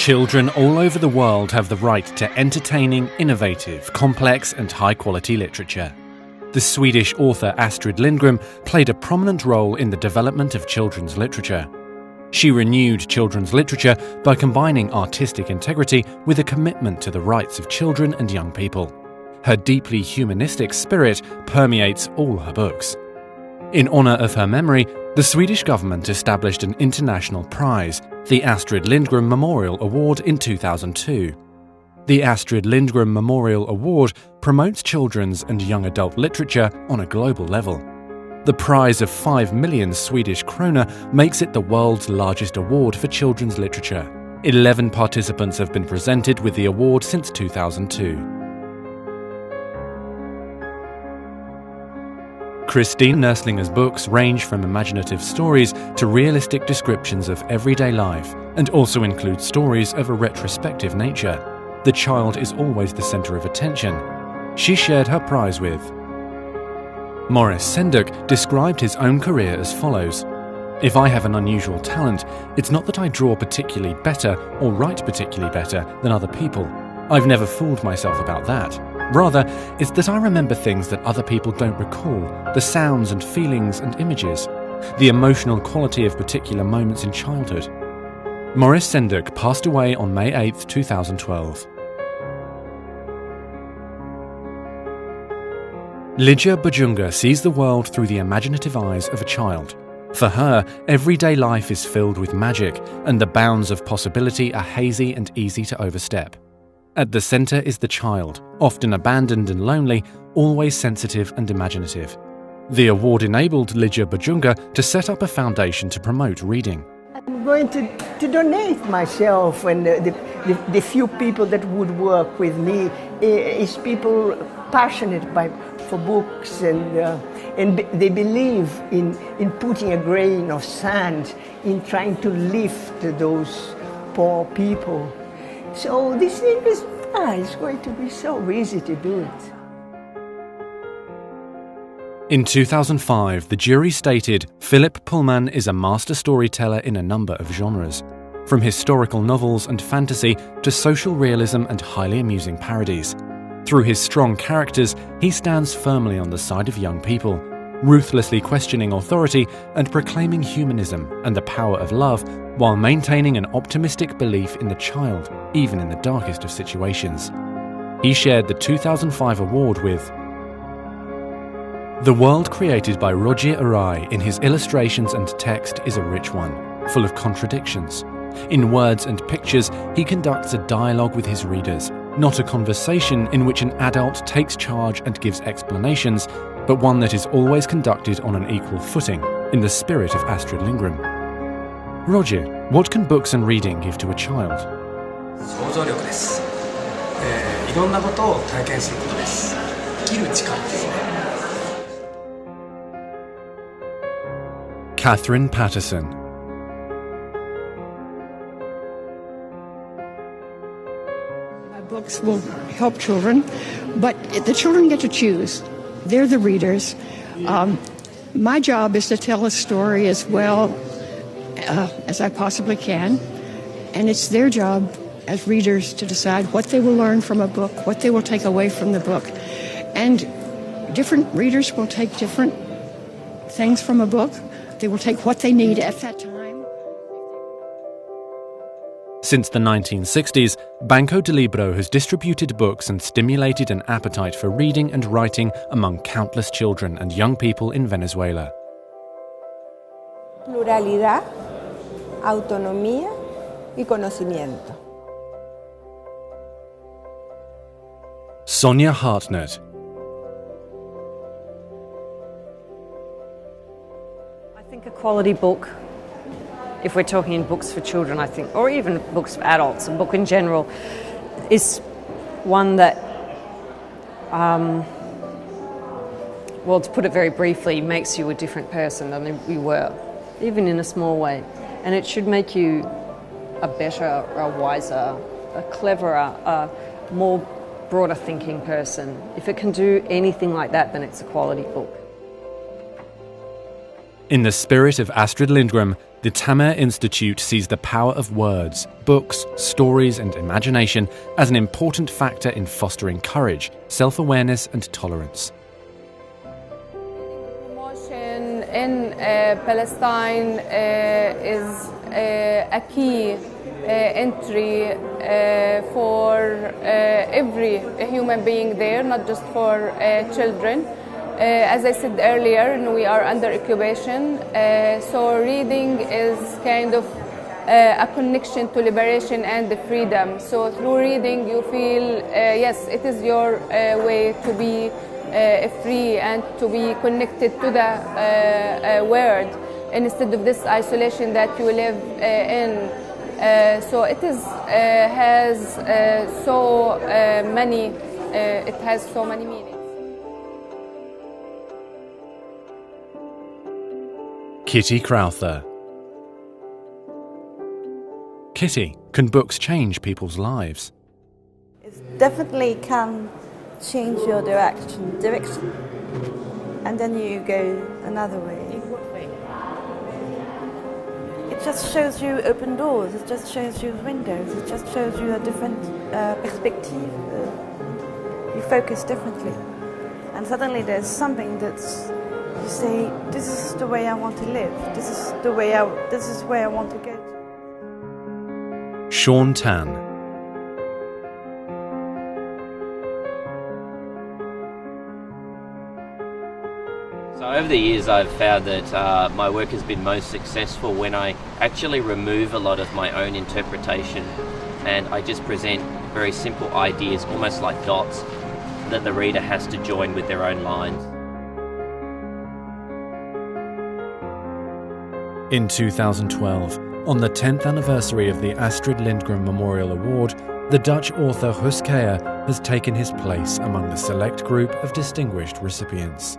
Children all over the world have the right to entertaining, innovative, complex and high-quality literature. The Swedish author Astrid Lindgren played a prominent role in the development of children's literature. She renewed children's literature by combining artistic integrity with a commitment to the rights of children and young people. Her deeply humanistic spirit permeates all her books. In honour of her memory, the Swedish government established an international prize, the Astrid Lindgren Memorial Award, in 2002. The Astrid Lindgren Memorial Award promotes children's and young adult literature on a global level. The prize of 5 million Swedish krona makes it the world's largest award for children's literature. 11 participants have been presented with the award since 2002. Christine Nerslinger's books range from imaginative stories to realistic descriptions of everyday life, and also include stories of a retrospective nature. The child is always the centre of attention. She shared her prize with. Morris Sendak described his own career as follows: "If I have an unusual talent, it's not that I draw particularly better or write particularly better than other people. I've never fooled myself about that. Rather, it's that I remember things that other people don't recall, the sounds and feelings and images, the emotional quality of particular moments in childhood." Morris Sendak passed away on May 8, 2012. Lydia Bajunga sees the world through the imaginative eyes of a child. For her, everyday life is filled with magic, and the bounds of possibility are hazy and easy to overstep. At the centre is the child, often abandoned and lonely, always sensitive and imaginative. The award enabled Lydia Bajunga to set up a foundation to promote reading. I'm going to donate myself, and the few people that would work with me is people passionate for books, and they believe in putting a grain of sand in trying to lift those poor people. So this thing is it's going to be so easy to do it. In 2005, the jury stated Philip Pullman is a master storyteller in a number of genres, from historical novels and fantasy to social realism and highly amusing parodies. Through his strong characters, he stands firmly on the side of young people, ruthlessly questioning authority and proclaiming humanism and the power of love, while maintaining an optimistic belief in the child, even in the darkest of situations. He shared the 2005 award with. The world created by Roger Arai in his illustrations and text is a rich one, full of contradictions. In words and pictures, he conducts a dialogue with his readers, not a conversation in which an adult takes charge and gives explanations, but one that is always conducted on an equal footing, in the spirit of Astrid Lindgren. Roger, what can books and reading give to a child? 想像力です。いろんなことを体験することです。生きる力ですね。Catherine Patterson. My books will help children, but the children get to choose. They're the readers. My job is to tell a story as well as I possibly can, and it's their job as readers to decide what they will learn from a book, what they will take away from the book. And different readers will take different things from a book. They will take what they need at that time. Since the 1960s, Banco de Libro has distributed books and stimulated an appetite for reading and writing among countless children and young people in Venezuela. Pluralidad, autonomía y conocimiento. Sonia Hartnett. I think a quality book, if we're talking in books for children, I think, or even books for adults, a book in general, is one that, well, to put it very briefly, makes you a different person than you were, even in a small way. And it should make you a better, a wiser, a cleverer, a more broader thinking person. If it can do anything like that, then it's a quality book. In the spirit of Astrid Lindgren, The Tamer Institute sees the power of words, books, stories, and imagination as an important factor in fostering courage, self-awareness, and tolerance. Promotion in Palestine is a key entry for every human being there, not just for children. As I said earlier, we are under occupation, so reading is kind of a connection to liberation and the freedom. So through reading you feel, yes, it is your way to be free and to be connected to the world instead of this isolation that you live in. So it is has so many. It has so many meanings. Kitty Crowther. Kitty, can books change people's lives? It definitely can change your direction, and then you go another way. In what way? It just shows you open doors, it just shows you windows, it just shows you a different perspective. You focus differently. And suddenly there's something that's, you say, this is the way I want to live, this is where I want to go to. Sean Tan. So over the years I've found that my work has been most successful when I actually remove a lot of my own interpretation and I just present very simple ideas, almost like dots, that the reader has to join with their own lines. In 2012, on the 10th anniversary of the Astrid Lindgren Memorial Award, the Dutch author Huskea has taken his place among the select group of distinguished recipients.